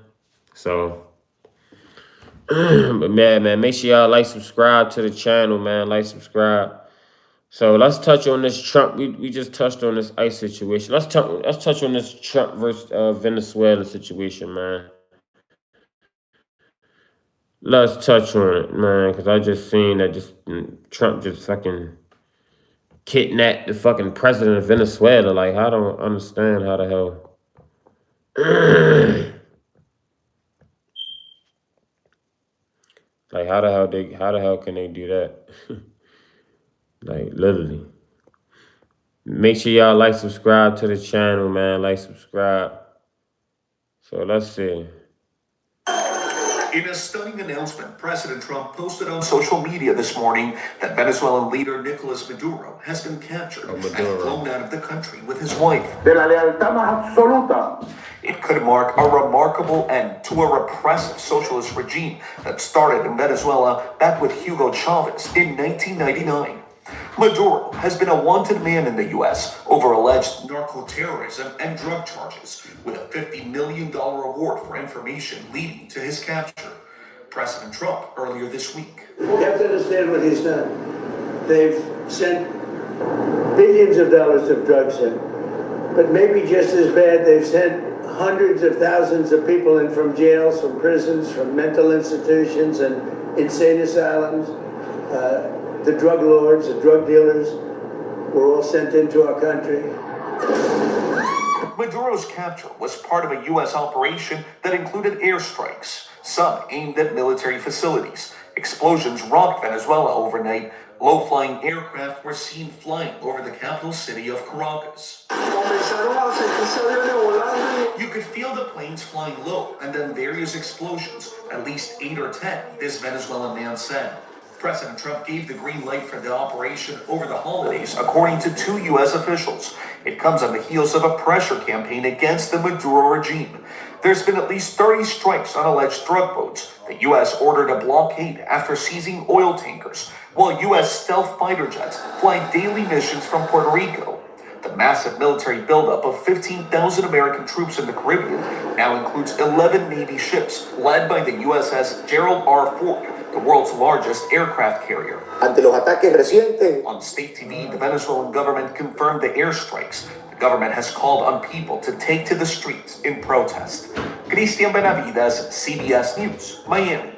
So, but man, make sure y'all like, subscribe to the channel, man. Like, subscribe. So let's touch on this Trump. We just touched on this ICE situation. Let's touch on this Trump versus Venezuela situation, man. Let's touch on it, man, because I just seen that Trump just fucking kidnapped the fucking president of Venezuela. Like, I don't understand how the hell. Like, how the hell can they do that? Like, literally. Make sure y'all like, subscribe to the channel, man. Like, subscribe. So let's see. In a stunning announcement, President Trump posted on social media this morning that Venezuelan leader Nicolas Maduro has been captured and flown out of the country with his wife. De la lealtad más absoluta. It could mark a remarkable end to a repressive socialist regime that started in Venezuela back with Hugo Chavez in 1999. Maduro has been a wanted man in the U.S. over alleged narco-terrorism and drug charges, with a $50 million reward for information leading to his capture. President Trump earlier this week. You have to understand what he's done. They've sent billions of dollars of drugs in, but maybe just as bad, they've sent hundreds of thousands of people in from jails, from prisons, from mental institutions and insane asylums. The drug lords, the drug dealers were all sent into our country. Maduro's capture was part of a U.S. operation that included airstrikes, some aimed at military facilities. Explosions rocked Venezuela overnight. Low-flying aircraft were seen flying over the capital city of Caracas. You could feel the planes flying low, and then various explosions, at least 8 or 10, this Venezuelan man said. President Trump gave the green light for the operation over the holidays, according to 2 U.S. officials. It comes on the heels of a pressure campaign against the Maduro regime. There's been at least 30 strikes on alleged drug boats. The U.S. ordered a blockade after seizing oil tankers. while U.S. stealth fighter jets fly daily missions from Puerto Rico. The massive military buildup of 15,000 American troops in the Caribbean now includes 11 Navy ships led by the USS Gerald R. Ford, the world's largest aircraft carrier. Ante los ataques recientes, On state TV, the Venezuelan government confirmed the airstrikes. The government has called on people to take to the streets in protest. Cristian Benavides, CBS News, Miami.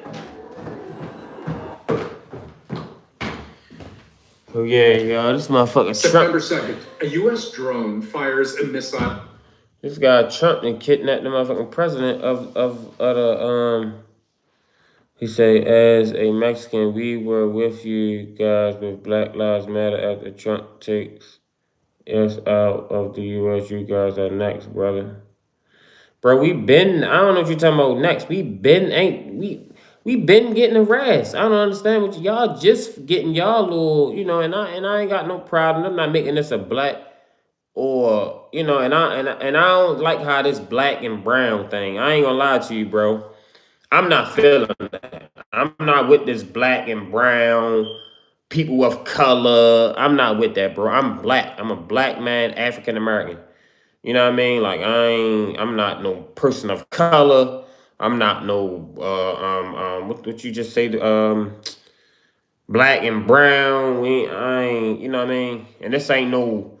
Oh yeah, yo, this motherfucker September Trump. 2nd, a U.S. drone fires a missile. This guy Trump and kidnapped the motherfucking president of the He say, as a Mexican, we were with you guys with Black Lives Matter after Trump takes us out of the U.S. You guys are next, brother. Bro, I don't know what you're talking about next. We been getting harassed. I don't understand what y'all just getting y'all little, and I ain't got no problem. I'm not making this a black or, and I don't like how this black and brown thing. I ain't gonna lie to you, bro. I'm not feeling that. I'm not with this black and brown, people of color. I'm not with that, bro. I'm black. I'm a black man, African American. You know what I mean? Like I'm not no person of color. I'm not no what you just say black and brown. I ain't, you know what I mean? And this ain't no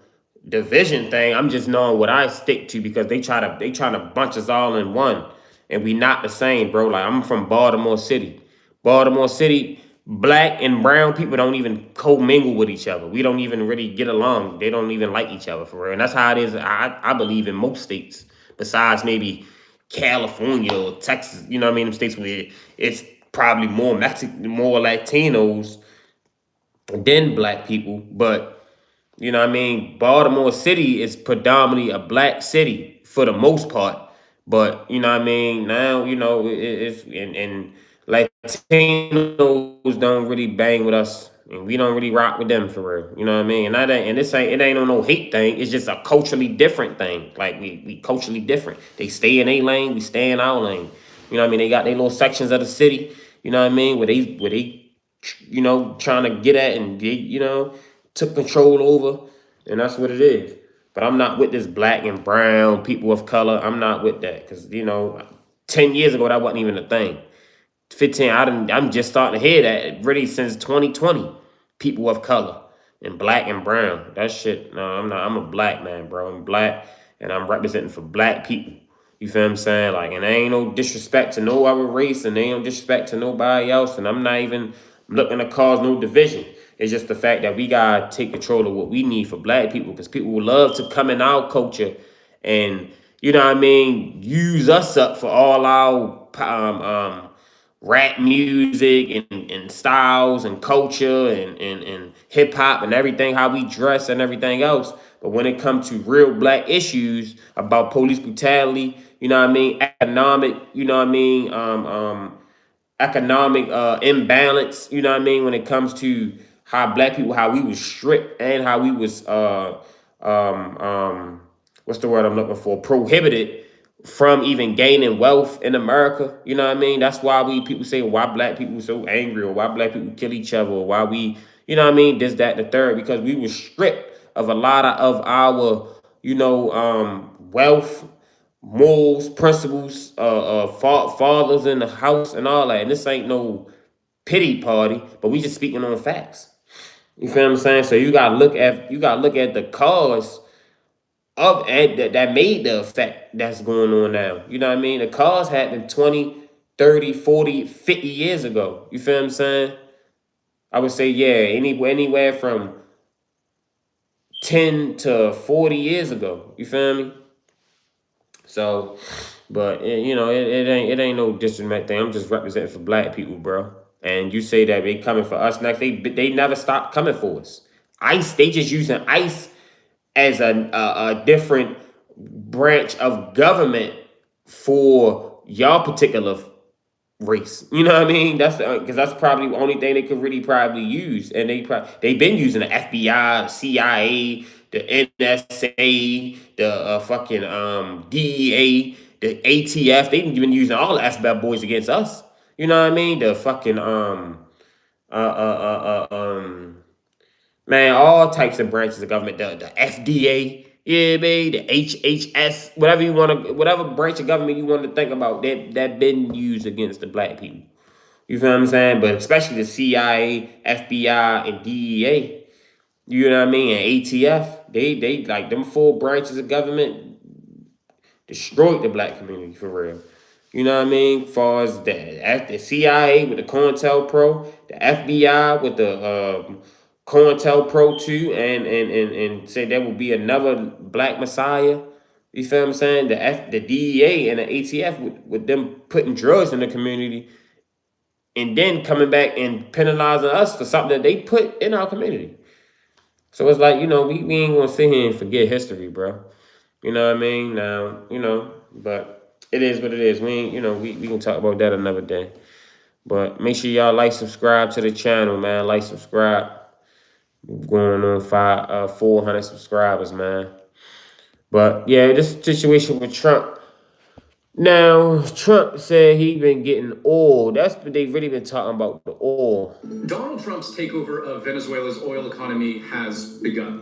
division thing. I'm just knowing what I stick to because they trying to bunch us all in one. And we not the same, bro. Like I'm from Baltimore City. Baltimore City, black and brown people don't even commingle with each other. We don't even really get along. They don't even like each other for real. And that's how it is, I believe, in most states, besides maybe California or Texas, you know what I mean? Them states where it's probably more more Latinos than black people. But you know what I mean? Baltimore City is predominantly a black city for the most part. But you know what I mean? Now, it's and Latinos don't really bang with us. And we don't really rock with them for real. You know what I mean? And it ain't on no hate thing. It's just a culturally different thing. Like we culturally different. They stay in a lane, we stay in our lane. You know what I mean? They got their little sections of the city, you know what I mean, where they trying to get at and get, took control over, and that's what it is. But I'm not with this black and brown people of color. I'm not with that because 10 years ago that wasn't even a thing. 15, I'm just starting to hear that really since 2020. People of color and black and brown. That shit. No, I'm not. I'm a black man, bro. I'm black and I'm representing for black people. You feel what I'm saying? Like, and there ain't no disrespect to no other race, and there ain't no disrespect to nobody else. And I'm not even looking to cause no division. It's just the fact that we gotta take control of what we need for black people, because people will love to come in our culture and use us up for all our rap music and styles and culture and hip hop and everything, how we dress and everything else. But when it comes to real black issues about police brutality, economic, economic imbalance, when it comes to how black people, how we was stripped and how we was what's the word I'm looking for? Prohibited from even gaining wealth in America. You know what I mean? That's why people say why black people so angry, or why black people kill each other, or why we, this, that, the third, because we were stripped of a lot of our, wealth, morals, principles, fathers in the house and all that. And this ain't no pity party, but we just speaking on facts. You feel what I'm saying? So you gotta look at the cause of that made the effect that's going on now. You know what I mean? The cause happened 20, 30, 40, 50 years ago. You feel what I'm saying? I would say, yeah, anywhere from 10 to 40 years ago. You feel me? So, but it ain't no disrespect thing. I'm just representing for black people, bro. And you say that they coming for us next. They never stopped coming for us. ICE, they just using ICE as a different branch of government for y'all particular race. You know what I mean? That's because that's probably the only thing they could really probably use. And they've been using the FBI, the CIA, the NSA, the fucking DEA, the ATF. They've been using all the SBAP boys against us. You know what I mean? The fucking man, all types of branches of government, the FDA, yeah, man, the HHS, whatever branch of government you want to think about, that been used against the black people. You feel what I'm saying? But especially the CIA, FBI, and DEA, you know what I mean, and ATF, they like them 4 branches of government destroyed the black community for real. You know what I mean? As far as the CIA with the COINTELPRO, the FBI with the COINTELPRO 2, and say there will be another black messiah. You feel what I'm saying? The DEA and the ATF with them putting drugs in the community and then coming back and penalizing us for something that they put in our community. So it's like, we ain't gonna sit here and forget history, bro. You know what I mean? Now, but it is what it is. We ain't, we can talk about that another day. But make sure y'all like, subscribe to the channel, man. Like, subscribe. We're going on 400 subscribers, man. But yeah, this situation with Trump. Now, Trump said he been getting oil. That's what they really been talking about, the oil. Donald Trump's takeover of Venezuela's oil economy has begun.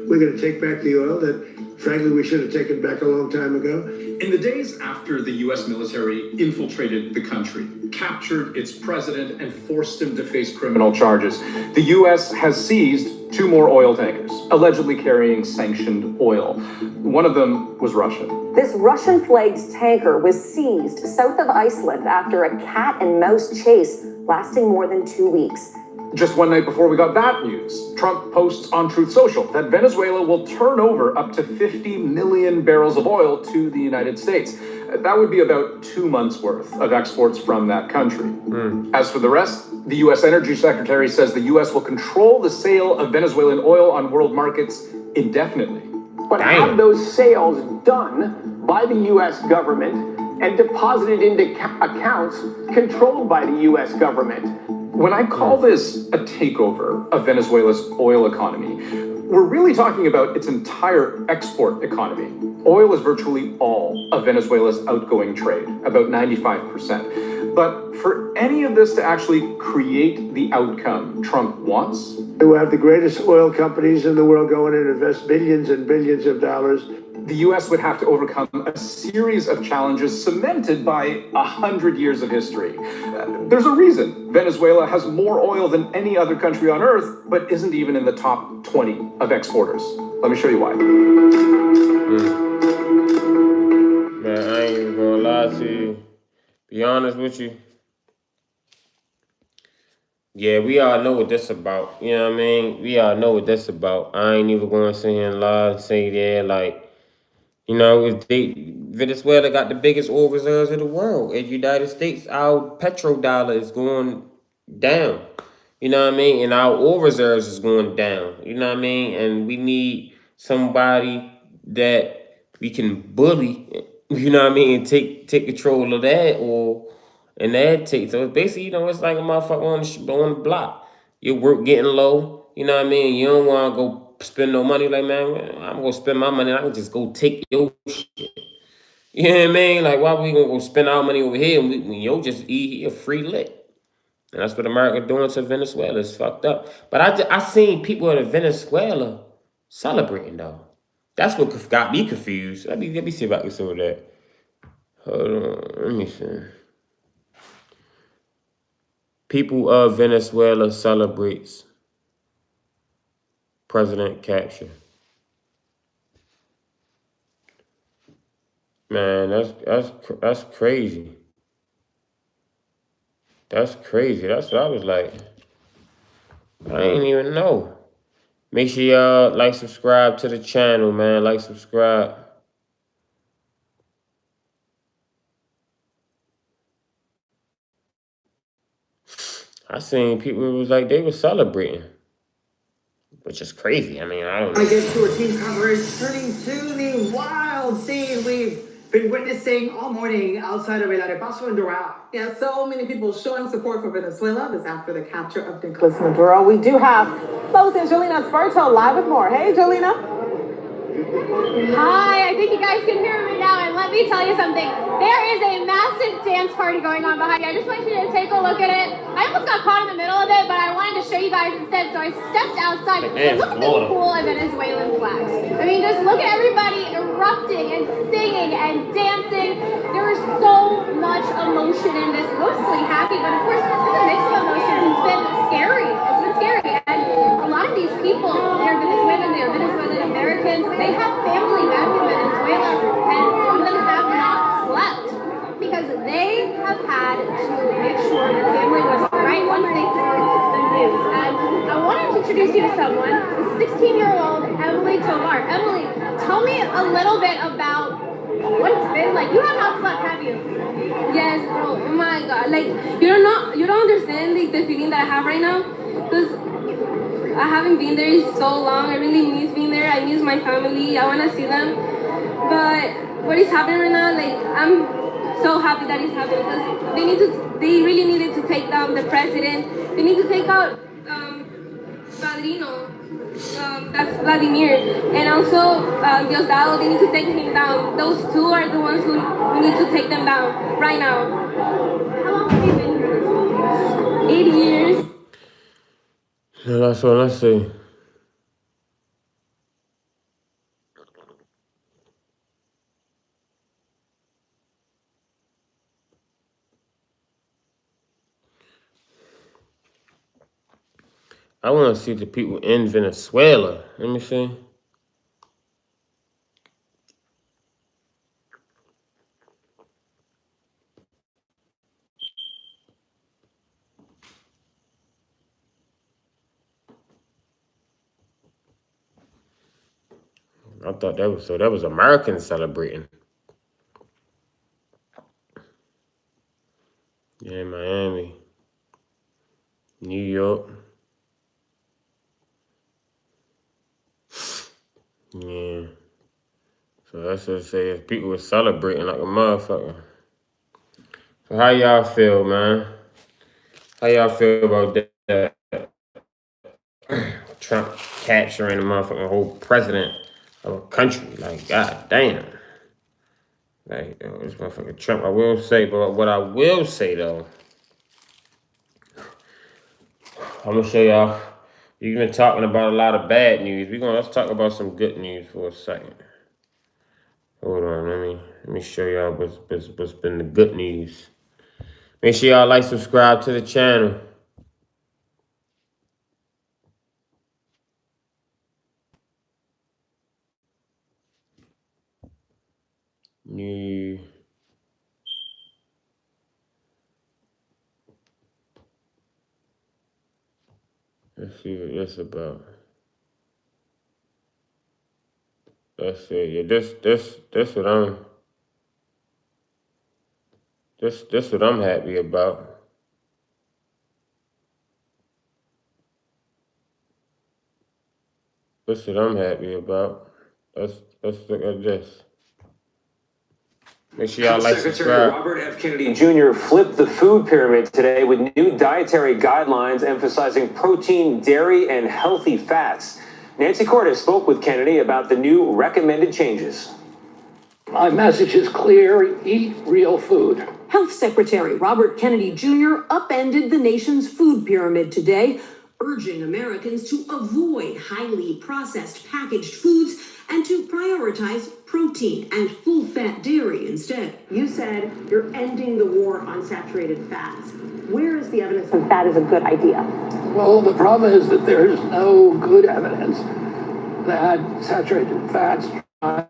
We're going to take back the oil that, frankly, we should have taken back a long time ago. In the days after the U.S. military infiltrated the country, captured its president, and forced him to face criminal charges, the U.S. has seized 2 more oil tankers, allegedly carrying sanctioned oil. One of them was Russian. This Russian-flagged tanker was seized south of Iceland after a cat and mouse chase lasting more than 2 weeks. Just one night before we got that news, Trump posts on Truth Social that Venezuela will turn over up to 50 million barrels of oil to the United States. That would be about 2 months' worth of exports from that country. As for the rest, the U.S. Energy Secretary says the U.S. will control the sale of Venezuelan oil on world markets indefinitely. But have those sales done by the U.S. government and deposited into accounts controlled by the U.S. government. When I call this a takeover of Venezuela's oil economy, we're really talking about its entire export economy. Oil is virtually all of Venezuela's outgoing trade, about 95%. But for any of this to actually create the outcome Trump wants, We have the greatest oil companies in the world going in and invest billions and billions of dollars. the U.S. would have to overcome a series of challenges cemented by 100 years of history. There's a reason Venezuela has more oil than any other country on earth, but isn't even in the top 20 of exporters. Let me show you why. Man, I ain't even gonna lie to you. Be honest with you. Yeah, we all know what this about. You know what I mean? We all know what this about. I ain't even gonna sit here and lie and say that, like, if Venezuela got the biggest oil reserves in the world. In the United States, our petrodollar is going down. You know what I mean? And our oil reserves is going down. You know what I mean? And we need somebody that we can bully, you know what I mean, and take control of that oil and that take. So it's basically, it's like a motherfucker on the block. Your work getting low, you know what I mean? You don't want to go spend no money. Like, man, I'm going to spend my money. I can just go take your shit. You know what I mean? Like, why we going to go spend our money over here when you just eat here free lit? And that's what America doing to Venezuela. It's fucked up. But I seen people in Venezuela celebrating, though. That's what got me confused. Let me see if I can show that. Hold on. Let me see. People of Venezuela celebrates president capture. Man, that's crazy. That's crazy. That's what I was like. I ain't even know. Make sure y'all like, subscribe to the channel, man. Like, subscribe. I seen people who was like they were celebrating, which is crazy. I mean, I don't know. I guess to our team coverage, turning to the wild scene we've been witnessing all morning outside of El Arepaso and Doral. Yeah, so many people showing support for Venezuela this after the capture of Nicolas Maduro. We do have Lois and Jolina Sparto live with more. Hey, Jolina. Hi, I think you guys can hear me now, and let me tell you something. There is a massive dance party going on behind you. I just want you to take a look at it. I almost got caught in the middle of it, but I wanted to show you guys instead, so I stepped outside. And look at this pool of Venezuelan flags. I mean, just look at everybody erupting and singing and dancing. There is so much emotion in this, mostly happy, but of course, it's a mix of emotions. It's been scary. It's been scary. And a lot of these people, they're Venezuelan, they're Venezuelan Americans, they have family back in Venezuela, and some of them have not slept because they have had to make sure their family was right once they heard the news. And I wanted to introduce you to someone, 16-year-old Emily Tovar. Emily, tell me a little bit about what it's been like. You have not slept, have you? Yes, bro. Oh my God. Like, you don't understand like the feeling that I have right now, because I haven't been there in so long. I really miss being there. I miss my family. I want to see them. But what is happening right now, like, I'm so happy that it's happening, because they really needed to take down the president. They need to take out Padrino, that's Vladimir, and also Diosdado. They need to take him down. Those two are the ones who need to take them down right now. How long have you been here? 8 years. So let's see. I want to see the people in Venezuela. Let me see. I thought that was Americans celebrating. Yeah, Miami, New York. Yeah. So that's what I say. If people were celebrating like a motherfucker. So how y'all feel, man? How y'all feel about that? Trump capturing a motherfucking whole president of a country. Like, god damn. Like, this motherfucking Trump. I will say, but what I will say though, I'm gonna show y'all. You've been talking about a lot of bad news. Let's talk about some good news for a second. Hold on, let me show y'all what's been the good news. Make sure y'all like, subscribe to the channel. Let's see what this about. Let's see. Yeah, this what I'm happy about. This what I'm happy about. Let's look at this. Make sure y'all like, subscribe. Robert F. Kennedy Jr. flipped the food pyramid today with new dietary guidelines emphasizing protein, dairy, and healthy fats. Nancy Cordes spoke with Kennedy about the new recommended changes. My message is clear: eat real food. Health Secretary Robert Kennedy Jr. upended the nation's food pyramid today, urging Americans to avoid highly processed packaged foods and to prioritize protein and full-fat dairy instead. You said you're ending the war on saturated fats. Where is the evidence that that is a good idea? Well, the problem is that there's no good evidence that saturated fats drive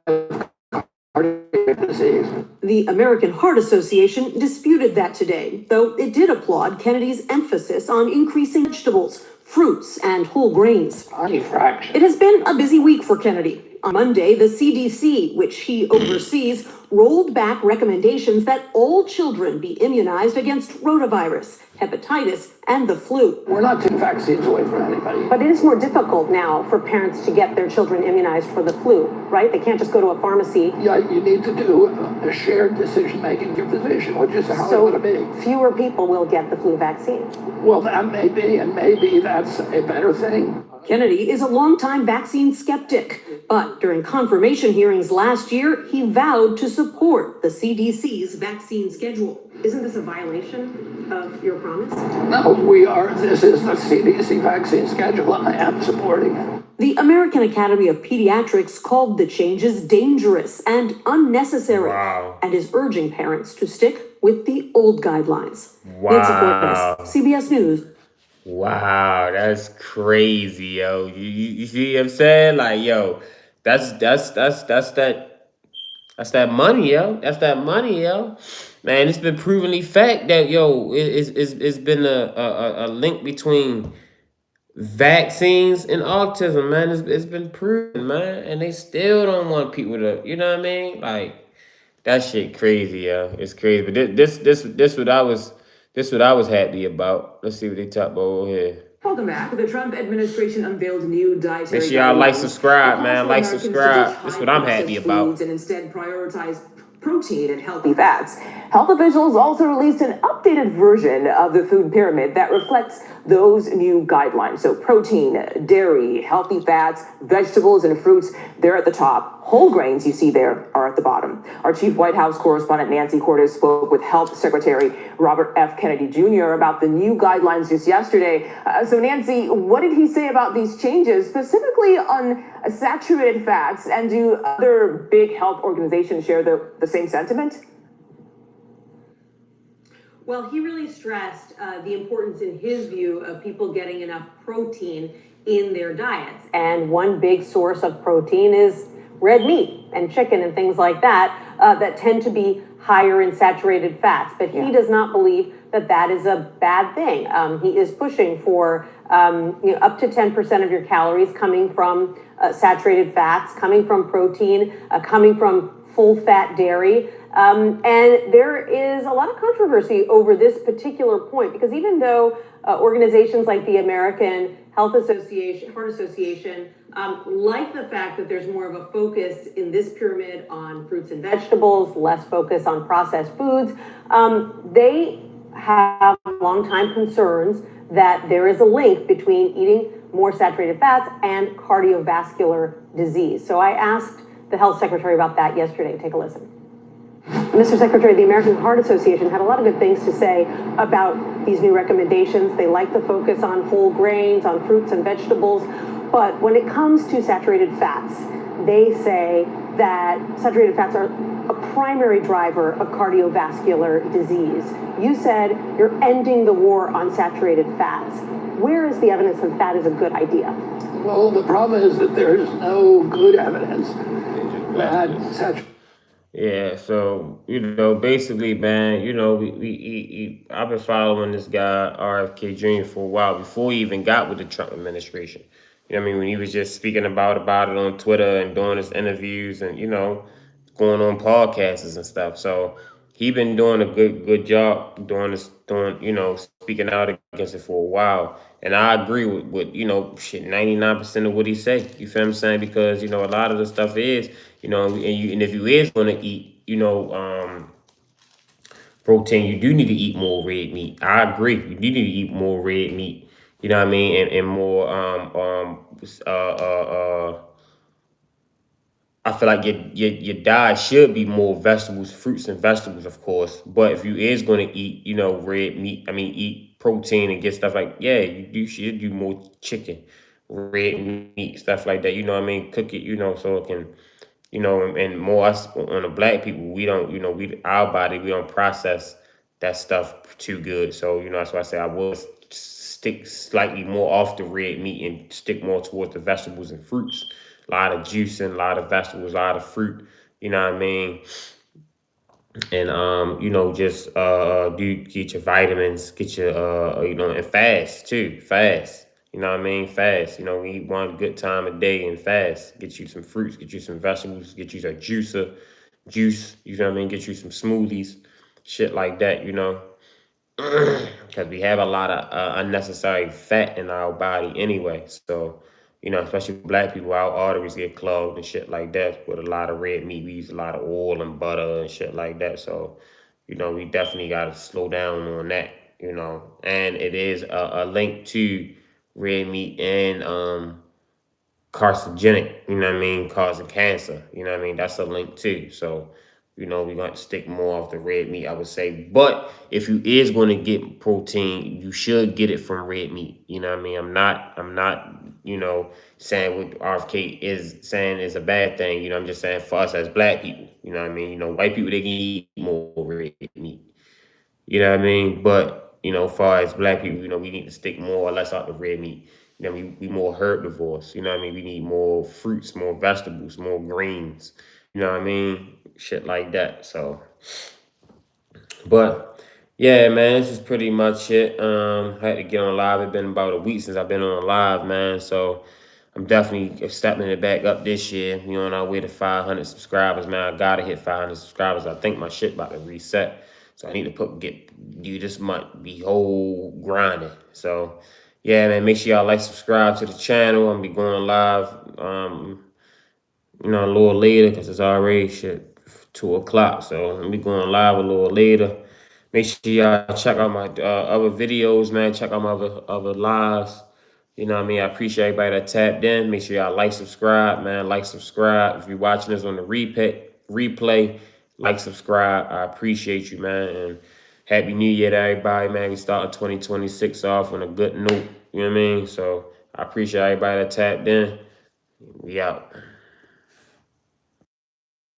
cardiac disease. The American Heart Association disputed that today, though it did applaud Kennedy's emphasis on increasing vegetables, fruits, and whole grains. It has been a busy week for Kennedy. On Monday, the CDC, which he oversees, rolled back recommendations that all children be immunized against rotavirus, hepatitis, and the flu. We're not taking vaccines away from anybody. But it is more difficult now for parents to get their children immunized for the flu, right? They can't just go to a pharmacy. Yeah, you need to do a shared decision-making with your physician, which is how it would be. Fewer people will get the flu vaccine. Well, that may be, and maybe that's a better thing. Kennedy is a longtime vaccine skeptic, but during confirmation hearings last year, he vowed to support the CDC's vaccine schedule. Isn't this a violation of your promise? No, this is the CDC vaccine schedule, and I am supporting it. The American Academy of Pediatrics called the changes dangerous and unnecessary and is urging parents to stick with the old guidelines. Nancy Cortez, CBS News. Wow, that's crazy, yo. You see what I'm saying? Like, yo, that's that money, yo. That's that money, yo. Man, it's been provenly fact that, yo, it's been a link between vaccines and autism, man. It's been proven, man. And they still don't want people to, you know what I mean? Like, that shit crazy, yo. It's crazy. But this what I was happy about. Let's see what they talk about over here. Welcome back. The Trump administration unveiled new dietary Make sure y'all like, guidelines subscribe, man. Like, Americans to subscribe. ditch That's what I'm happy high-processed about. foods and instead prioritize protein and healthy fats. Health officials also released an updated version of the food pyramid that reflects those new guidelines. So protein, dairy, healthy fats, vegetables, and fruits, they're at the top. Whole grains you see there are at the bottom. Our chief White House correspondent Nancy Cortez spoke with Health Secretary Robert F. Kennedy Jr. about the new guidelines just yesterday. So Nancy, what did he say about these changes, specifically on saturated fats? And do other big health organizations share the same sentiment? Well, he really stressed the importance, in his view, of people getting enough protein in their diets. And one big source of protein is red meat and chicken and things like that, that tend to be higher in saturated fats. But he does not believe that that is a bad thing. He is pushing for up to 10% of your calories coming from saturated fats, coming from protein, coming from full-fat dairy. And there is a lot of controversy over this particular point, because even though organizations like the American Heart Association like the fact that there's more of a focus in this pyramid on fruits and vegetables, less focus on processed foods, they have long-time concerns that there is a link between eating more saturated fats and cardiovascular disease. So I asked the health secretary about that yesterday. Take a listen. Mr. Secretary, the American Heart Association had a lot of good things to say about these new recommendations. They like the focus on whole grains, on fruits and vegetables. But when it comes to saturated fats, they say that saturated fats are a primary driver of cardiovascular disease. You said you're ending the war on saturated fats. Where is the evidence that that is a good idea? Well, the problem is that there is no good evidence that saturated. Yeah, so, basically, man, I've been following this guy, RFK Jr., for a while before he even got with the Trump administration. You know what I mean? When he was just speaking about it on Twitter and doing his interviews and, going on podcasts and stuff. So he been doing a good job speaking out against it for a while. And I agree with 99% of what he say. You feel what I'm saying? Because, a lot of the stuff is, and if you is going to eat, protein, you do need to eat more red meat. I agree. You do need to eat more red meat. You know what I mean? And more, I feel like your diet should be more vegetables, fruits and vegetables, of course. But if you is going to eat, red meat, eat protein and get stuff like, you should do more chicken, red meat, stuff like that. You know what I mean? Cook it, so it can, and more us on the black people, we don't, our body, we don't process that stuff too good. So, that's why I say I will stick slightly more off the red meat and stick more towards the vegetables and fruits. A lot of juicing, a lot of vegetables, a lot of fruit, you know what I mean? And just do get your vitamins, get your and fast too. Fast. You know what I mean? Fast. Eat one good time a day and fast. Get you some fruits, get you some vegetables, get you some juice, you know what I mean? Get you some smoothies, shit like that, because we have a lot of unnecessary fat in our body anyway. So, especially black people, our arteries get clogged and shit like that with a lot of red meat. We use a lot of oil and butter and shit like that. So, we definitely got to slow down on that, and it is a link to red meat and carcinogenic, causing cancer. That's a link too. So you know, we're going to stick more off the red meat, I would say. But if you is going to get protein, you should get it from red meat. You know what I mean? I'm not, you know, saying what RFK is saying is a bad thing. You know, I'm just saying for us as black people, you know what I mean? You know, white people, they can eat more red meat. You know what I mean? But, you know, far as black people, you know, we need to stick more or less out the red meat. You know, we more herbivores. You know what I mean? We need more fruits, more vegetables, more greens. You know what I mean? Shit like that. So, but yeah, man, this is pretty much it. I had to get on live. It's been about a week since I've been on live, man. So I'm definitely stepping it back up this year. You know, on our way to 500 subscribers, man. I gotta hit 500 subscribers. I think my shit about to reset. So I need to do this month, be whole grinding. So yeah, man, make sure y'all like, subscribe to the channel. I'm gonna be going live, you know, a little later because it's already shit 2 o'clock. So I'm gonna be going live a little later. Make sure y'all check out my other videos, man. Check out my other lives. You know what I mean? I appreciate everybody that tapped in. Make sure y'all like, subscribe, man. Like, subscribe. If you're watching this on the replay, like, subscribe. I appreciate you, man. And Happy New Year to everybody, man. We starting 2026 off on a good note. You know what I mean? So I appreciate everybody that tapped in. We out.